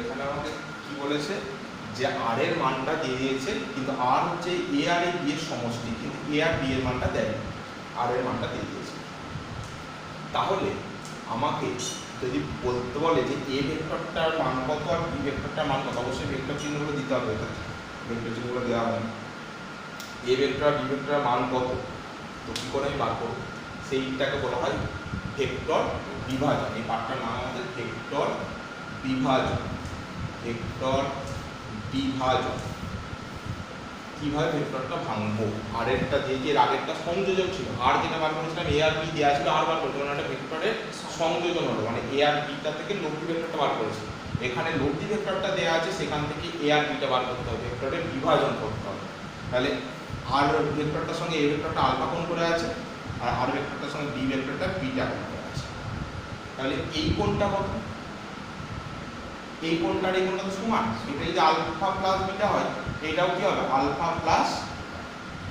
এখানে আমাকে কি বলেছে যে আর এর মানটা দিয়ে দিয়েছে, কিন্তু আর হচ্ছে এ আর এ বি এর সমষ্টি, কিন্তু এ আর বি এর মানটা দেয়নি, আর এর মানটা দিয়ে দিয়েছে। তাহলে আমাকে যদি বলতে বলে যে এ ভেক্টরটার মান কত আর বি ভেক্টরটার মান কত, অবশ্যই ভেক্টর চিহ্নগুলো দিতে হবে, এটা ভেক্টর চিহ্নগুলো দেওয়া হয় না। এ ভেক্টর আর বি ভেক্টরের মান কত, তো কী করে আমি বার করবো, সেইটাকে বলা হয় ভেক্টর বিভাজন। এই পাঠটার নাম আমাদের ভেক্টর বিভাজন। ভেক্টর বিভাজন কিভাবে ভেক্টরটা ভাঙবো, আর এরটা দিয়ে যে আগেরটা সংযোজন ছিল, আর যেটা বার করেছিলাম এ আর বি দেওয়া ছিল, আর বার করতে একটা ভেক্টরের সংযোজন হলো, মানে এ আর বিটা থেকে লব্ধি ভেক্টরটা বার করেছি, এখানে লব্ধি ভেক্টরটা দেওয়া আছে, সেখান থেকে এ আর বিটা বার করতে হবে, ভেক্টরের বিভাজন করতে হবে। তাহলে আর ভেক্টরটার সঙ্গে এ ভেক্টরটা আলফা কোণ করে আছে, আর আর ভেক্টরটার সঙ্গে বি ভেক্টরটা বিটা কোণ করে আছে। তাহলে এই কোণটা কত, এই কোণটার এই কোণটা তো সমান, এটা যদি আলফা প্লাস বিটা হয়, এটাও কি হবে আলফা প্লাস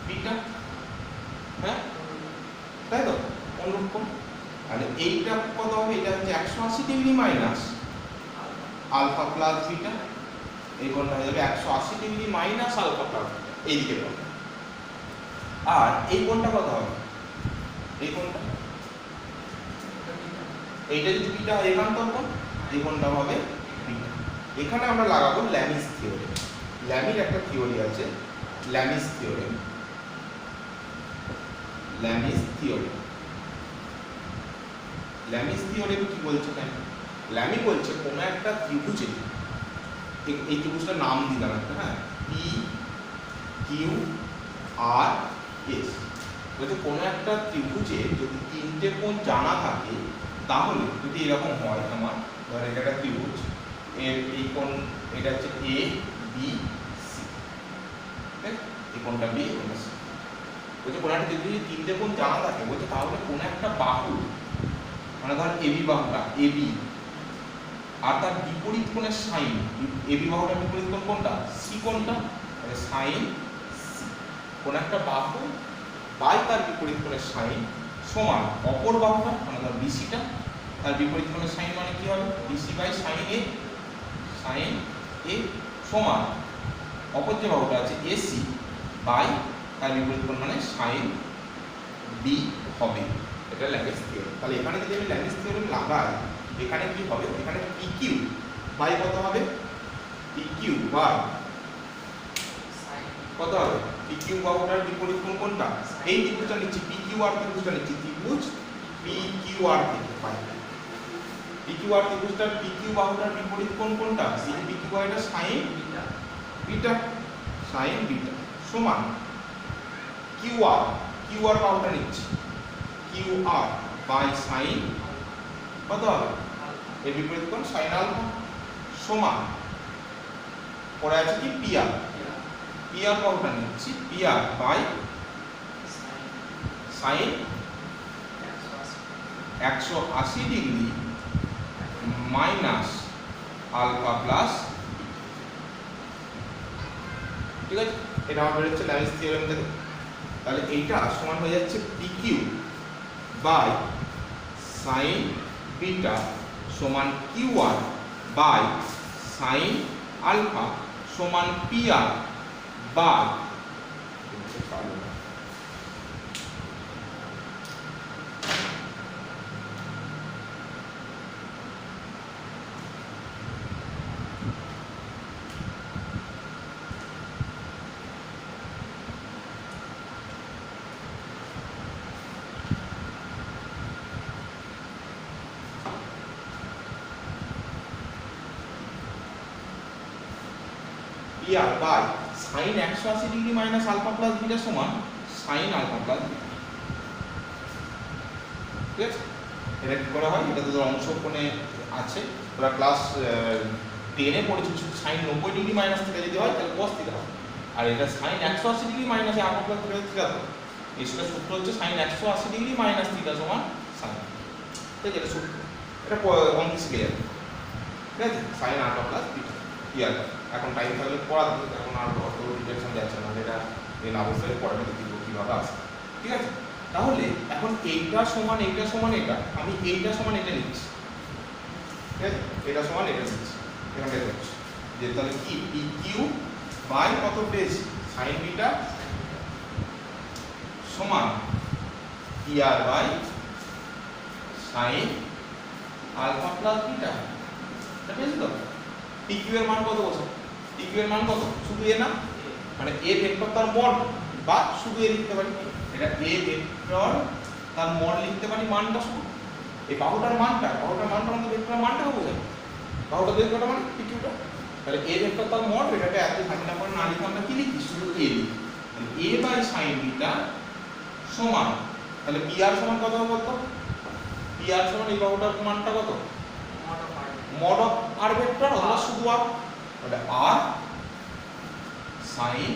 বিটা, হ্যাঁ তাই তো অনুরূপ কোণ। তাহলে এইটা কত হবে, এটা হচ্ছে 180 degree minus alpha plus beta, এই কোণটা হয়ে যাবে 180 degree minus alpha plus beta, এইদিকে কোণটা। আর এই কোণটা কত হবে, এই কোণটা, এইটা যদি বিটা হয় একান্তর কোণ, এই কোণটা হবে বিটা। এখানে আমরা লাগাবো ল্যামিস থিওরেম। ল্যামির একটা থিওরি আছে, ল্যামিস থিওরেম। ল্যামিস থিওরেম, ল্যামিস থিওরেম কি বলছে, কেন ল্যামি বলছে কোনো একটা ত্রিভুজে, এই ত্রিভুজটার নাম দিলাম একটা, হ্যাঁ পি কিউ আর এস, বলছে কোনো একটা ত্রিভুজে যদি তিনটে কোণ জানা থাকে, তাহলে যদি এরকম হয়, আমার ধর এটা একটা ত্রিভুজ, এর এই কোণ এটা হচ্ছে এ বি সি, এই কোণটা বি, বলছে কোনো একটা যদি তিনটে কোণ জানা থাকে, বলছে তাহলে কোনো একটা বাহু, মানে ধর এবি বাহুটা এবি, আর তার বিপরীত কোণের সাইন, এবি বাহুটার বিপরীত কোণ কোনটা, সি কোণটা, তাহলে সাইন সি, কোন একটা বাহু বাই তার বিপরীত কোণের সাইন সমান অপর বাহুটা, মানে ধর বিসিটা, তার বিপরীত কোণের সাইন মানে কি হবে, BC by sine A, sine A সমান অপর যে বাহুটা আছে এসি বাই তার বিপরীত কোণ মানে সাইন বি হবে। এটা ল্যামিস থিওরেম। তাহলে এখানে যদি আমি ল্যামিস থিওরেম লাগাই, এখানে কি হবে, এখানে PQ বাই কত হবে, PQ বাই কত হবে, PQ বাহুটার বিপরীত কোণ কোনটা, এই ত্রিভুজটা নিচ্ছি, PQR ত্রিভুজটা নিচ্ছি, ত্রিভুজ PQR থেকে পাই, PQR ত্রিভুজটার PQ বাহুটার বিপরীত কোণ কোনটা, এই PQ বাহুটা সাইন বিটা, সাইন বিটা সমান QR বাহুটা নিচ্ছি, QR বাই সাইন কত হবে, এর বিপরীত কোণ সাইন আলফা সমান পরে আছে কি PR বাহুটা নিচ্ছি, PR by sine 180 degree minus alpha plus, ঠিক আছে, এটা আমার বেরোচ্ছে ল্যামিস থিওরেম থেকে। তাহলে এইটা সমান হয়ে যাচ্ছে PQ বাই সাইন বিটা সমান QR বাই সাইন আলফা সমান PR by PR by sine 180 degree minus alpha plus beta সমান সাইন আলফা প্লাস বিটা, ঠিক আছে। এটা কি করা হয়, এটা তোদের অংশ কোণে আছে, তোরা ক্লাস 10-এ পড়েছিস, সাইন 90 ডিগ্রি মাইনাস থিটা যদি হয় তাহলে cos থিটা হবে, আর এটা sine 180 degree minus alpha plus theta, তো এটার সূত্র হচ্ছে সাইন 180 ডিগ্রি মাইনাস থিটা সমান সাইন, ঠিক আছে, এটা সূত্র, এটা অঙ্কে শিখে যাবে, ঠিক আছে, সাইন আলফা প্লাস বিটা ইয়ার। এখন টাইম থাকলে পড়া দিতে, এখন আর অত ডিটেকশন যাচ্ছে না, এটা এই অবস্থায় পড়াটা দিব কীভাবে আসে, ঠিক আছে। তাহলে এখন এইটা সমান এটা, আমি এইটা সমান এটা নিচ্ছি, ঠিক আছে, এটা সমান এটা নিচ্ছি, এখানে হচ্ছে যে তাহলে কি পি কিউ বাই কত পেয়েছি সাইন বিটা সমান P R by sine alpha plus beta. এটা পেয়েছি তো? পি কিউ এর মান কত বলছো? পি কিউ এর মান কত? শুধু এ না, মানে এ ভেক্টর তার মড বা শুধু এ লিখতে পারি, এটা এ ভেক্টর তার মড লিখতে পারি মানটা শুধু এই বাহুটার মানটা মানে ভেক্টরের মানটা বোঝায়, বাহুটা ভেক্টরটা মানে পি কিউটা। তাহলে এ ভেক্টর তার মড, এটাকে এত থাকি না করে না লিখে আমরা কি লিখি শুধু এ লিখি। তাহলে এ বাই সাইন বিটা সমান, তাহলে পি আর সমান কত হবে বলতো? পি আর সমান এই বাহুটার মানটা কত? মড অফ আর ভেক্টর অথবা শুধু আর, তাহলে R sine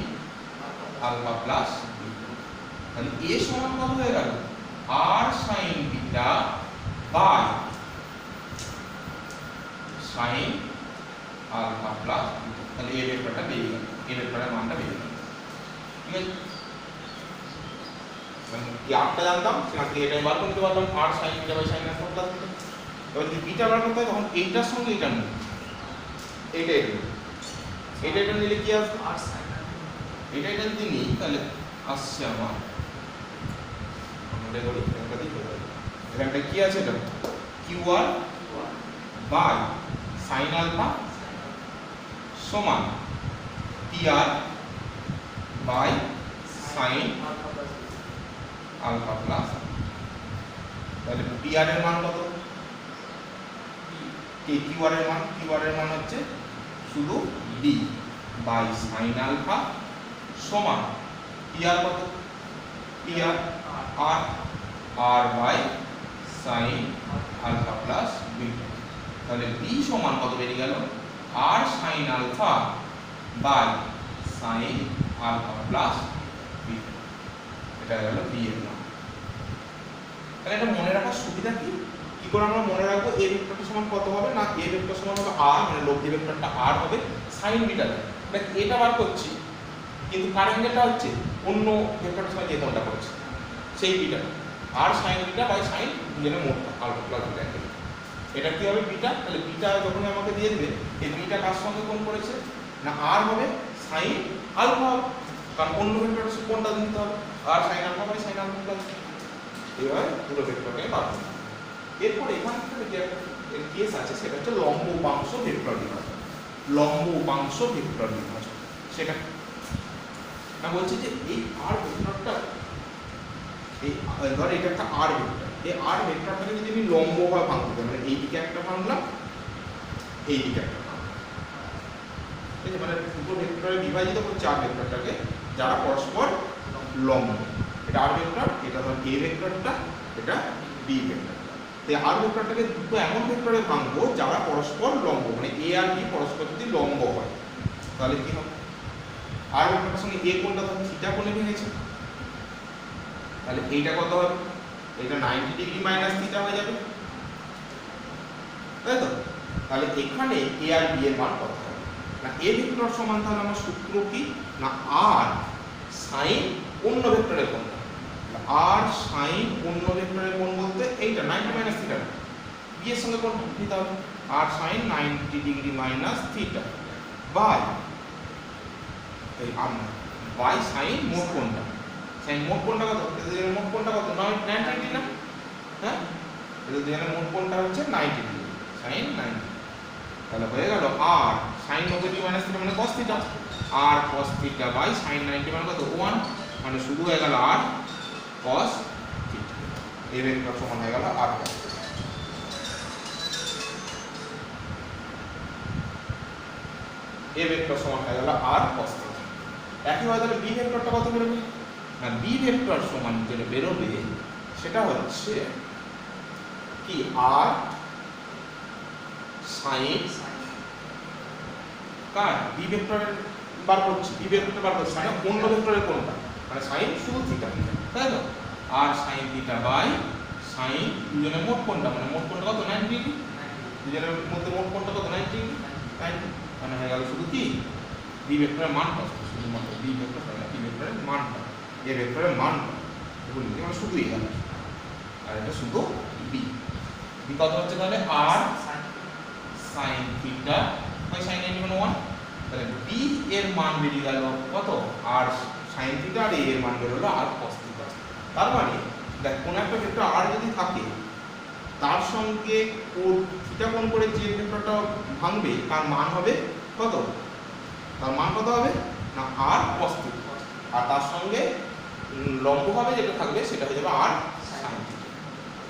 alpha plus beta. তাহলে এ সমান কত হয়ে গেল? আর sine beta by sine alpha plus beta. তাহলে এ ভেক্টরটা বেরিয়ে গেল, এ ভেক্টরের মানটা বেরিয়ে গেল। ঠিক আছে, মানে কি আটটা জানতাম সেখান থেকে এটাই বার করতে পারলাম, R sine beta by sine alpha plus beta. এবার যদি বিটা বার করতে হয় তখন এইটার সঙ্গে এইটা নেব, এটা নিলে কি আসবে? আর সাইন এটা যদি নিই তাহলে আসছে আমার এখানটা কি আছে? এটা Q R by sine alpha সমান P R by sine alpha plus. তাহলে পি আর এর মান কত? কিউ আর এর মান হচ্ছে শুধু বি বাই সাইন আলফা সমান পি আর কত? P R R by sine alpha plus beta. তাহলে বি সমান কত বেরিয়ে গেল? আর sine alpha by sine alpha plus beta. এটা গেল বি এর মান। তাহলে এটা মনে রাখার সুবিধা কি? কি করে আমরা মনে রাখবো? এ ভেক্টরটা সমান কত হবে না, এ ভেক্টর সমান হবে আর, মানে লব্ধি ভেক্টরটা আর হবে সাইন বিটা। দেখ এটা বার করছি কিন্তু কার অ্যাঙ্গেলটা হচ্ছে অন্য ভেক্টরটার সঙ্গে যে কোণটা করছে সেই বিটা, আর সাইন বিটা বাই সাইন দুজনের মোটটা আলফা প্লাস বিটা অ্যাঙ্গেল। এটা কি হবে? বিটা। তাহলে বিটা যখন আমাকে দিয়ে দেবে এই বিটা কার সঙ্গে কোণ করেছে না, আর হবে সাইন আলফা হবে, কারণ অন্য ভেক্টরের সঙ্গে কোণটা দিতে হবে, R sine alpha by sine alpha plus. এইভাবে পুরো ভেক্টরটাকে বার করতে হবে। এরপর এখান থেকে যে একটা কেস আছে সেটা হচ্ছে লম্ব উপাংশ ভেক্টর বিভাজন। লম্ব উপাংশ ভেক্টর বিভাজন সেটা না বলছি যে এই আর ভেক্টরটা, এই ধর এটা একটা আর ভেক্টর, এই আর ভেক্টরটাকে যদি আমি লম্বভাবে ভাঙতে পারি, মানে এই দিকে একটা ভাঙলাম, এই দিকে একটা ভাঙলাম, ঠিক আছে, মানে দুটো ভেক্টরে বিভাজিত করছে আর ভেক্টরটাকে যারা পরস্পর লম্ব। এটা আর ভেক্টর, এটা ধর এ ভেক্টরটা, এটা বি ভেক্টর। তাই আর ভেক্টরটাকে দুটো এমন ভেক্টরে ভাঙবো যারা পরস্পর লম্ব, মানে এ আর বি পরস্পর যদি লম্ব হয় তাহলে কি হবে? আর ভেক্টরটার সঙ্গে এ কোণটা ধর থিটা কোণে ভেঙেছে, তাহলে এইটা কত হবে? এটা 90 ডিগ্রি মাইনাস থিটা হয়ে যাবে, তাই তো? তাহলে এখানে এ আর বি এর মান কত হবে না, এ ভেক্টর সমান তাহলে আমার সূত্র কি না, আর সাইন অন্য ভেক্টরের কোণ, আর সাইন অন্য ভেক্টরের কোণ বলতে এইটা 90 মাইনাস থিটা, বি এর সঙ্গে কোণ নিতে হবে, R sine 90 degree minus theta by এই আর বাই সাইন মোট কোণটা, সাইন মোট কোণটা কত? এদের মোট কোণটা কত? 90 ডিগ্রি না, হ্যাঁ, এদের মোট কোণটা হচ্ছে 90 ডিগ্রি, সাইন 90। তাহলে হয়ে গেল আর সাইন 90 ডিগ্রি মাইনাস থিটা মানে cos থিটা, আর cos থিটা বাই সাইন 90 মানে কত? 1, মানে শুধু হয়ে গেল আর cos থিটা। এই ভেক্টর সমান হয়ে গেল আর cos থিটা। এই ভেক্টর সমান হয়ে গেল আর cos থিটা। একইভাবে তাহলে বি ভেক্টরটা কত বেরোবে না, বি ভেক্টর সমান যেটা বেরোবে সেটা হচ্ছে কি, আর সাইন কার বি ভেক্টরের বার করছি, বি ভেক্টরটা বার করছি, মানে অন্য ভেক্টরের কোণটা, মানে সাইন শুধু থিটা, তাই তো? আর সাইন থিটা বাই সাইন দুজনের মোট কোণটা, মানে মোট কোণটা কত? 90 ডিগ্রি, দুজনের মধ্যে মোট কোণটা কত? 90 ডিগ্রি, তাই মানে হয়ে গেল শুধু কি বি ভেক্টরের মান কত, শুধুমাত্র বি ভেক্টর না, বি ভেক্টরের মানটা, এ ভেক্টরের মানটা এগুলো মানে শুধু এই গেল, আর এটা শুধু বি। বি কত হচ্ছে তাহলে? আর সাইন থিটা হয় sin 90 মানে 1, তাহলে b এর মান বেরিয়ে গেল কত r sin θ আর a এর মান বের হলো r cos θ। তার মানে দেখ কোন একটা ভেক্টর r যদি থাকে তার সঙ্গে থিটা কোণ করে যে ভেক্টরটা ভাঙবে তার মান হবে কত, তার মান কত হবে না r cos θ, আর তার সঙ্গে লম্বভাবে যেটা থাকবে সেটা হয়ে যাবে r sin θ।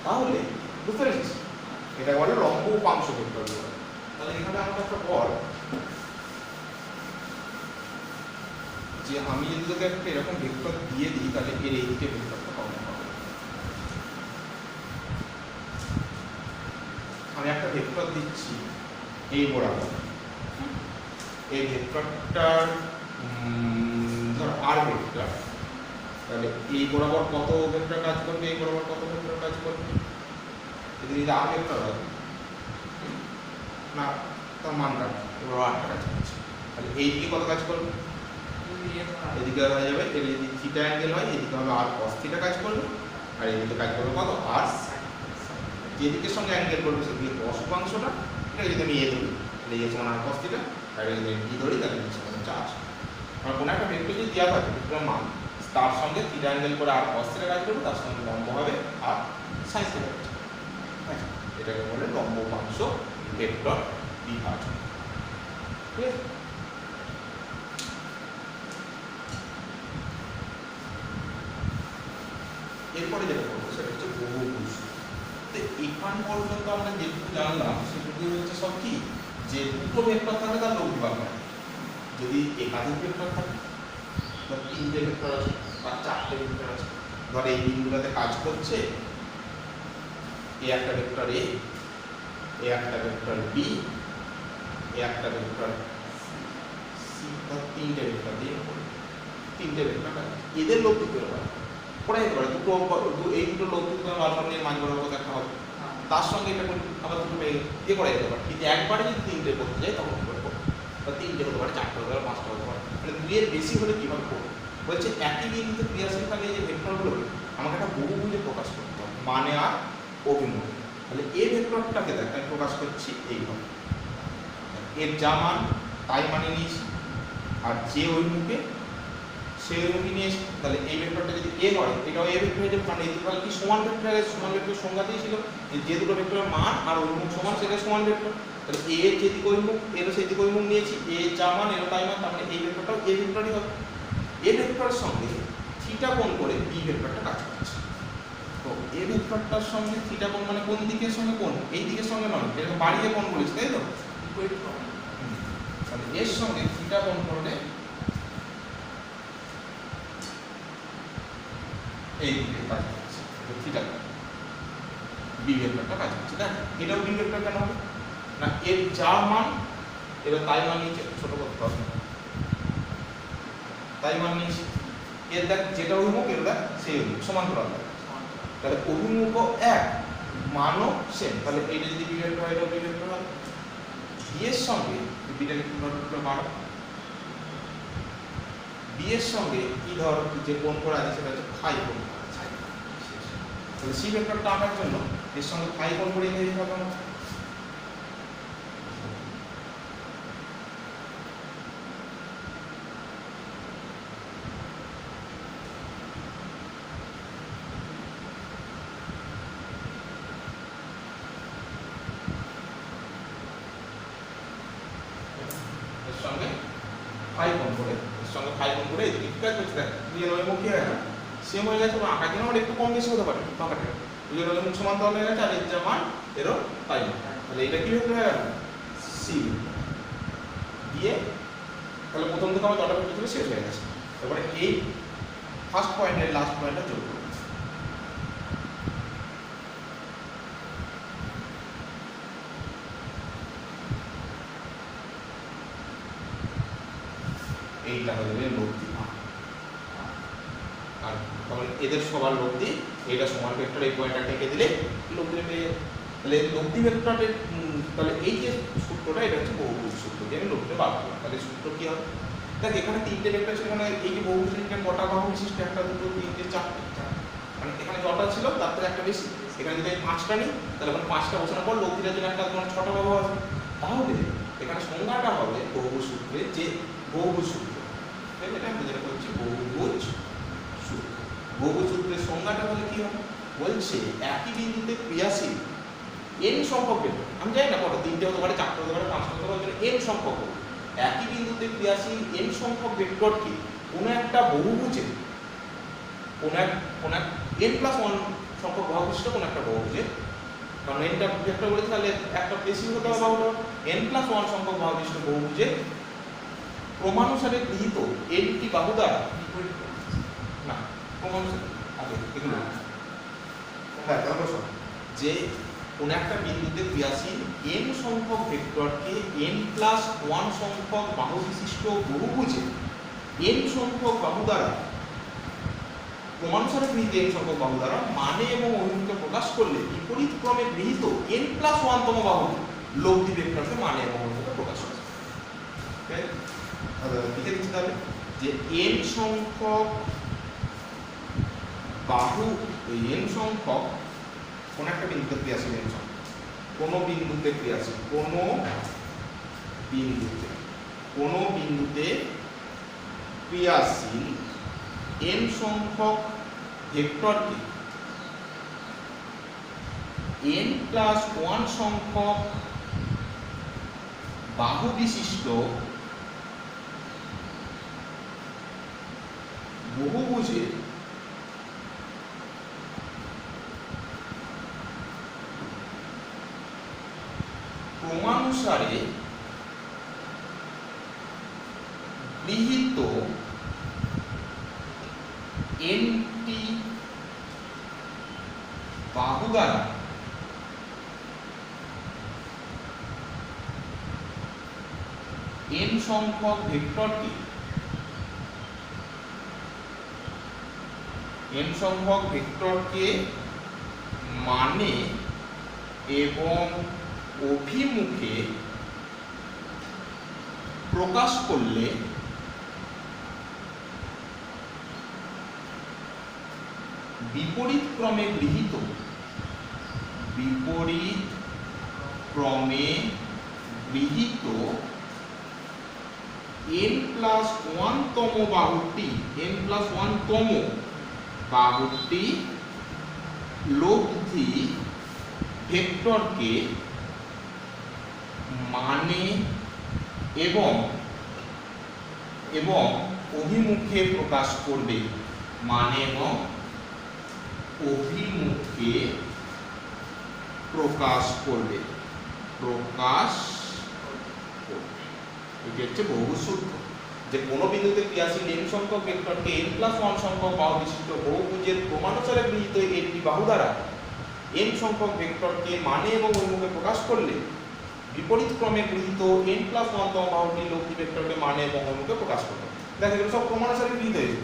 তাহলে বুঝতে পেরেছিস, এটা বলে লম্ব উপাংশ ভেক্টর বলে। তাহলে এখানে আমরা একটা পর যে আমি যদি তোকে একটা এরকম ভেক্টর দিয়ে দিই তাহলে এর এই দিকে ভেক্টরটা কমন হবে। আমি একটা ভেক্টর দিচ্ছি এই বরাবর, এই ভেক্টরটার ধর আর ভেক্টর, তাহলে এই বরাবর কত ভেক্টর কাজ করবে, এই বরাবর কত ভেক্টর কাজ করবে, যদি আর ভেক্টর হয় না তার মানটা এবার আটটা কাজ করছে, তাহলে এই দিকে কত কাজ করবে, এদিকে হয়ে যাবে এর যদি থিটা অ্যাঙ্গেল হয় এদিকে হবে আর cos থিটা কাজ করবে, আর এদিকে কাজ করবে কত আর যেদিকের সঙ্গে অ্যাঙ্গেল করবে সেদিকে cos উপাংশটা, এটা যদি আমি এ ধরি তাহলে এ সমান আর cos থিটা, আর যদি আমি বি ধরি তাহলে বি সমান 4। আর কোনো একটা ভেক্টর যদি দেওয়া থাকে ভেক্টরের মান তার সঙ্গে থিটা অ্যাঙ্গেল করে আর cos থিটা কাজ করবে, তার সঙ্গে লম্ব হবে আর sin থিটা কাজ করবে। এটাকে বলে লম্ব উপাংশ ভেক্টর বিভাজন। ঠিক আছে, এরপরে যেটা করবো সেটা হচ্ছে বহুভুজ। তো এখান পর্যন্ত আমরা যেটুকু জানলাম সেটুকু হচ্ছে সব কি, যে দুটো ভেক্টর থাকে তার লব্ধি বার করা। যদি একাধিক ভেক্টর থাকে, ধর 3টে ভেক্টর আছে বা 4টে ভেক্টর আছে, ধর এই বিন্দুটাতে কাজ করছে এ একটা ভেক্টর এ, এ একটা ভেক্টর বি, এ একটা ভেক্টর সি, ধর 3টে ভেক্টর দিয়ে 3টে ভেক্টর এদের লব্ধি করে বার করে যেতে পারে। এই দুটো লব্ধি করে বার করলে মাঝ বরাবর দেখা হবে, তার সঙ্গে এটা আবার দুটো ইয়ে করা যেতে পারে। কিন্তু একবারে যদি 3টে করতে যাই তখন কি করবো, বা 3টে হতে পারে, 4টে হতে পারে, 5টা হতে পারে, মানে 2 এর বেশি হলে কীভাবে করবো বলছে একই বিন্দুতে ক্রিয়াশীল থাকে যে ভেক্টরগুলোকে আমাকে একটা বহুভুজে প্রকাশ করতে হবে, মানে আর অভিমুখে। তাহলে এই ভেক্টরটাকে দেখ আমি প্রকাশ করছি এইভাবে, এর যা মান তাই মানে নিয়েছি, আর যে অভিমুখে সেই অভিমুখে নিয়েছি। তাহলে এই ভেক্টরটা যদি এ হয় এটাও এ ভেক্টর হয়ে যাবে, কারণ এই দুটো কি সমান ভেক্টর, সমান ভেক্টর সংজ্ঞাতেই ছিল যে দুটো ভেক্টরের মান আর অভিমুখ সমান সেটা সমান ভেক্টর। তাহলে এ এর যেদিকে অভিমুখ এরও সেদিকে অভিমুখ নিয়েছি, এ যা মান এরও তাই মান, তার মানে এই ভেক্টরটাও এ ভেক্টরই হবে। এ ভেক্টরের সঙ্গে থিটা কোণ করে বি ভেক্টরটা কাজ করছে। তো এ ভেক্টরটার সঙ্গে থিটা কোণ মানে কোন দিকের সঙ্গে কোণ, এই দিকের সঙ্গে নয়, এরকম বাড়িয়ে কোণ বলেছি তাই তো। তাহলে এর সঙ্গে থিটা কোণ করলে এই দিকে কাজ করছে, থিটা বি ভেক্টরটা কাজ করছে। তাই এটাও বি ভেক্টর কেন হবে না, এর যা মান এবার তাই মান নিচে ছোট করতে হবে, তাই মান নিয়েছি। এর দেখ যেটা অভিমুখ এর দেখ সেই অভিমুখ সমান করা হবে, তাহলে অভিমুখও এক মানও সেম। তাহলে এইটা যদি বি ভেক্টর হয় এটা বি ভেক্টর হবে। বি এর সঙ্গে বিটাকে কিভাবে বাড়ো, বি এর সঙ্গে কি ধর যে কোণ করা আছে সেটা হচ্ছে ফাই কোণ। তাহলে সি ভেক্টরটা আঁকার জন্য এর সঙ্গে ফাই কোণ করে নিয়ে যেতে হবে আমার। এর সঙ্গে ফাই কোণ করে, এর সঙ্গে ফাই কোণ করে এদিকে কাজ করছে। দেখ দুই অভিমুখ কি হয় না সেম হয়ে গেছে, আঁকার জন্য আমার একটু কম বেশি হতে পারে আঁকাটা, দুই অভিমুখ সমান তো হয়ে গেছে, আর এর যা মান এরও তাই মান। তাহলে এটা কি ভেক্টর হয়ে গেল সি দিয়ে, তাহলে প্রথম থেকে আমার যটা ভেক্টর ছিল শেষ হয়ে গেছে। তারপরে এই ফার্স্ট পয়েন্টের লাস্ট পয়েন্টটা যোগ করব। এইটা হয়ে যাবে লব্ধি, আর তাহলে এদের সবার লব্ধি এটা সমান ভেক্টর, এই পয়েন্টটা টেকে দিলে লব্ধিটা পেয়ে যাবে। তাহলে লব্ধি ভেক্টরের তাহলে এই যে সূত্রটা এটা হচ্ছে বহুভুজ সূত্র, যে আমি লব্ধিটা বার করলাম। তাহলে সূত্র কি হবে, দেখ এখানে 3টে ভেক্টর ছিল, মানে এই যে বহুভুজটা কটা বাহু বিশিষ্ট, একটা দুটো তিনটে চারটে, মানে এখানে যটা ছিল তার থেকে একটা বেশি। এখানে যদি আমি 5টা নিই তাহলে ওখানে 5টা বসানোর পর লব্ধিটার জন্য একটা তোমার 6টা বাহু আছে। তাহলে এখানে সংজ্ঞাটা হবে বহুভুজ সূত্রের যে বহুভুজ সূত্র, এটা আমরা যেটা বলছি বহুভুজ সূত্র। বহুভুজ সূত্রের সংজ্ঞাটা হলে কি হবে, বলছে একই বিন্দুতে ক্রিয়াশীল n সংখ্যক ভেক্টর, আমি জানি না কত, 3টে হতে পারে, 4টে হতে পারে, 5টে হতে পারে, n সংখ্যক, একই বিন্দুতে ক্রিয়াশীল n সংখ্যক ভেক্টরকে কোনো একটা বহুভুজে কোন এক n+1 সংখ্যক বাহু বিশিষ্ট কোন একটা বহুভুজে, কারণ nটা ভেক্টর বলেছে তাহলে একটা বেশি হতে হবে বাহুটা, n+1 সংখ্যক বাহু বিশিষ্ট বহুভুজে ক্রমানুসারে গৃহীত nটি বাহু দ্বারা না ক্রমানুসারে আগে এগুলো হ্যাঁ তাহলে যে কোন একটা বিন্দুতে ক্রিয়াশীল n সংখ্যক ভেক্টরকে n+1 সংখ্যক বাহু বিশিষ্ট বহুভুজে n সংখ্যক বাহু দ্বারা ক্রমানুসারে গৃহীত n সংখ্যক বাহু দ্বারা মানে এবং অভিমুখে প্রকাশ করলে বিপরীত ক্রমে গৃহীত n+1 তম বাহু লব্ধি ভেক্টরকে মানে এবং অভিমুখে প্রকাশ করে। লিখে দিচ্ছি তাহলে যে n সংখ্যক বাহু, n সংখ্যক কোন একটা বিন্দুতে ক্রিয়াশীল n সংখ্যক, কোন বিন্দুতে ক্রিয়াশীল, কোন বিন্দুতে ক্রিয়াশীল n সংখ্যক ভেক্টরকে n+1 সংখ্যক বাহু বিশিষ্ট বহুভুজে ক্রমানুসারে গৃহীত nটি বাহু দ্বারা n সংখ্যক ভেক্টরকে মানে এবং অভিমুখে প্রকাশ করলে বিপরীত ক্রমে গৃহীত n+1 তম বাহুটি লব্ধি ভেক্টরকে মানে এবং অভিমুখে প্রকাশ করবে, মানে এবং অভিমুখে প্রকাশ করবে। এটি হচ্ছে বহুভুজ সূত্র, যে কোনো বিন্দুতে ক্রিয়াশীল n সংখ্যক ভেক্টরকে n+1 সংখ্যক বাহু বিশিষ্ট বহুভুজের ক্রমানুসারে গৃহীত nটি বাহু দ্বারা n সংখ্যক ভেক্টরকে মানে এবং অভিমুখে প্রকাশ করলে বিপরীত ক্রমে গৃহীত n+1 তম বাহুটি লব্ধি ভেক্টরকে মানে এবং অভিমুখে প্রকাশ করবে। দেখো এগুলো সব ক্রমানুসারে গৃহীত হয়েছে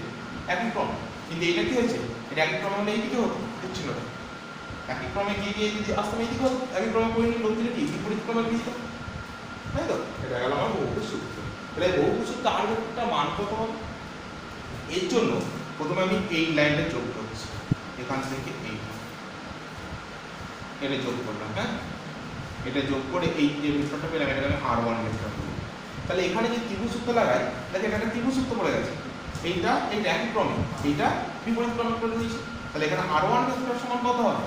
একই ক্রম, কিন্তু এটা কি হয়েছে, এটা একই ক্রমে হলে এইদিকে হচ্ছিল না, একই ক্রমে গিয়ে যদি আসতাম এইদিকে হতো, একই ক্রমে পরিণত লব্ধিটা কি বিপরীত ক্রমে গৃহীত, তাই তো? এটা গেল আমার বহুভুজ সূত্র। তাহলে বহুভুজ সূত্র আর একটা মান কত হবে, এর জন্য প্রথমে আমি এই লাইনটা যোগ করছি, এখান থেকে এটা যোগ করলাম, হ্যাঁ এটা যোগ করে এই যে ভেক্টরটা পেলাম এটাকে আমি r1 ভেক্টর করব। তাহলে এখানে যে ত্রিভুজ সূত্র লাগাই, দেখো এখানে ত্রিভুজ সূত্র পড়ে গেছে, এইটা একই ক্রমে, এইটা বিপরীত ক্রমে করে দিয়েছি। তাহলে এখানে r1 ভেক্টর সমান কত হবে,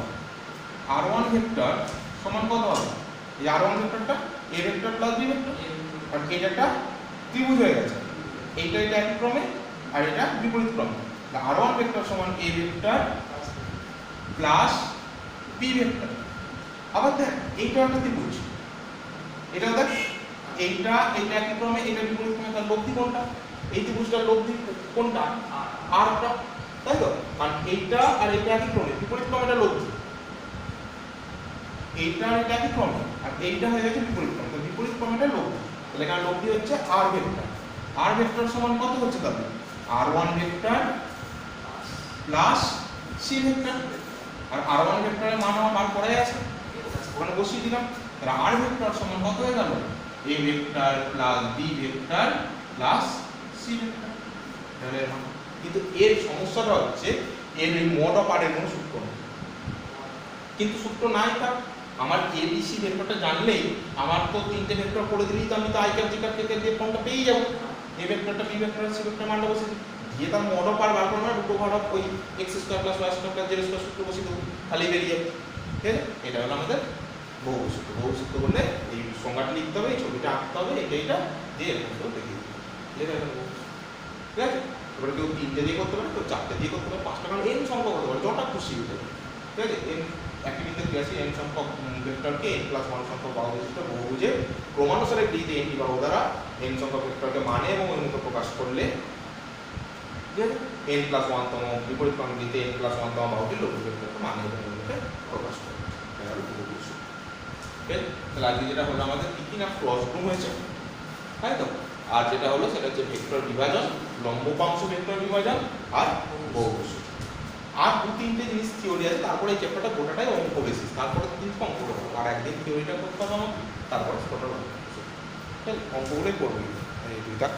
r1 ভেক্টর সমান কত হবে, এই r1 ভেক্টরটা a vector plus b vector, আর এটা একটা ত্রিভুজ হয়ে গেছে, এইটা একই ক্রমে আর এটা বিপরীত ক্রমে। তাহলে r1 ভেক্টর সমান a vector plus b vector. আবার দেখ এইটা একটা ত্রিভুজ, এটাও দেখ এইটা একই ক্রমে, এটা বিপরীত ক্রমে, তার লব্ধি কোনটা, এই ত্রিভুজটার লব্ধি কোনটা, rটা, তাই তো? কারণ এইটা আর এটা একই ক্রমে, বিপরীত ক্রমেটা লব্ধি, এইটা আর এটা একই ক্রমে, আর এইটা হয়ে গেছে বিপরীত ক্রমে, তো বিপরীত ক্রমেটা লব্ধি। তাহলে এখানে লব্ধি হচ্ছে r ভেক্টর, r ভেক্টর সমান কত হচ্ছে তাহলে r1 vector plus c vector, আর r1 ভেক্টরের মান আমার বার করাই আছে, ওখানে বসিয়ে দিলাম। তাহলে r ভেক্টর সমান কত হয়ে গেল, a vector plus b vector plus c vector. তাহলে কিন্তু এর সমস্যাটা হচ্ছে এর এই মোড অফ r এর কোনো সূত্র নেই, কিন্তু সূত্র নাই থাক আমার এবিসি ভেক্টরটা জানলেই আমার তো তিনটে ভেক্টর করে দিলেই তো আমি তো আই ক্যাপ জি ক্যাপ থেকে দিয়ে ফর্মটা পেয়ে যাবো। এ ভেক্টরটা বি ভেক্টর সি ভেক্টর মানটা বসে দিই, দিয়ে তার মড অফ আর বার করবো না, রুট ওভার অফ ওই x square plus y square plus z square সূত্র বসে দেবো, খালি বেরিয়ে যাবে। ঠিক আছে, এটা হলো আমাদের বহু সূত্র। বহু সূত্র বললে এই সংজ্ঞাটা লিখতে হবে, এই ছবিটা আঁকতে হবে, এইটা দিয়ে এরকম করে দেখিয়ে দিতে হবে। ঠিক আছে, এবারে কেউ 3টে দিয়ে করতে পারে, কেউ 4টে দিয়ে করতে পারে, 5টা, কারণ এন সংখ্যক হতে পারে, যটা খুশি হতে পারে। ঠিক আছে, এন একটি বিন্দু কি আছে, এন সংখ্যক ভেক্টরকে n + 1 সংখ্যক বাহু বিশিষ্ট বহুভুজে ক্রমানুসারে ডিতে n টি বাহু দ্বারা n সংখ্যক ভেক্টরকে মানে এবং অনুমিত প্রকাশ করলে যে n + 1 তম বিপরীত ক্রম ডিতে n + 1 তম বাহুটি লঘু ভেক্টরকে মানে এবং অনুমিত প্রকাশ করে। এটা হলো বহুভুজ সূত্র। ওকে, তাহলে আজকে যেটা হলো আমাদের কি না ক্রস গুণ হয়েছে, তাই তো? আর যেটা হলো সেটা হচ্ছে ভেক্টর বিভাজন, লম্ব উপাংশ ভেক্টর বিভাজন আর বহুভুজ সূত্র। আর 2-3টে জিনিস থিওরি আছে, তারপরে এই চ্যাপ্টারটা গোটাটাই অঙ্ক বেসিস, তারপরে কিন্তু অঙ্ক করবো, আর একদিন থিওরিটা করতে হবে আমাকে, তারপরে টোটাল অঙ্ক, অঙ্কগুলোই করবি এই দুইটা।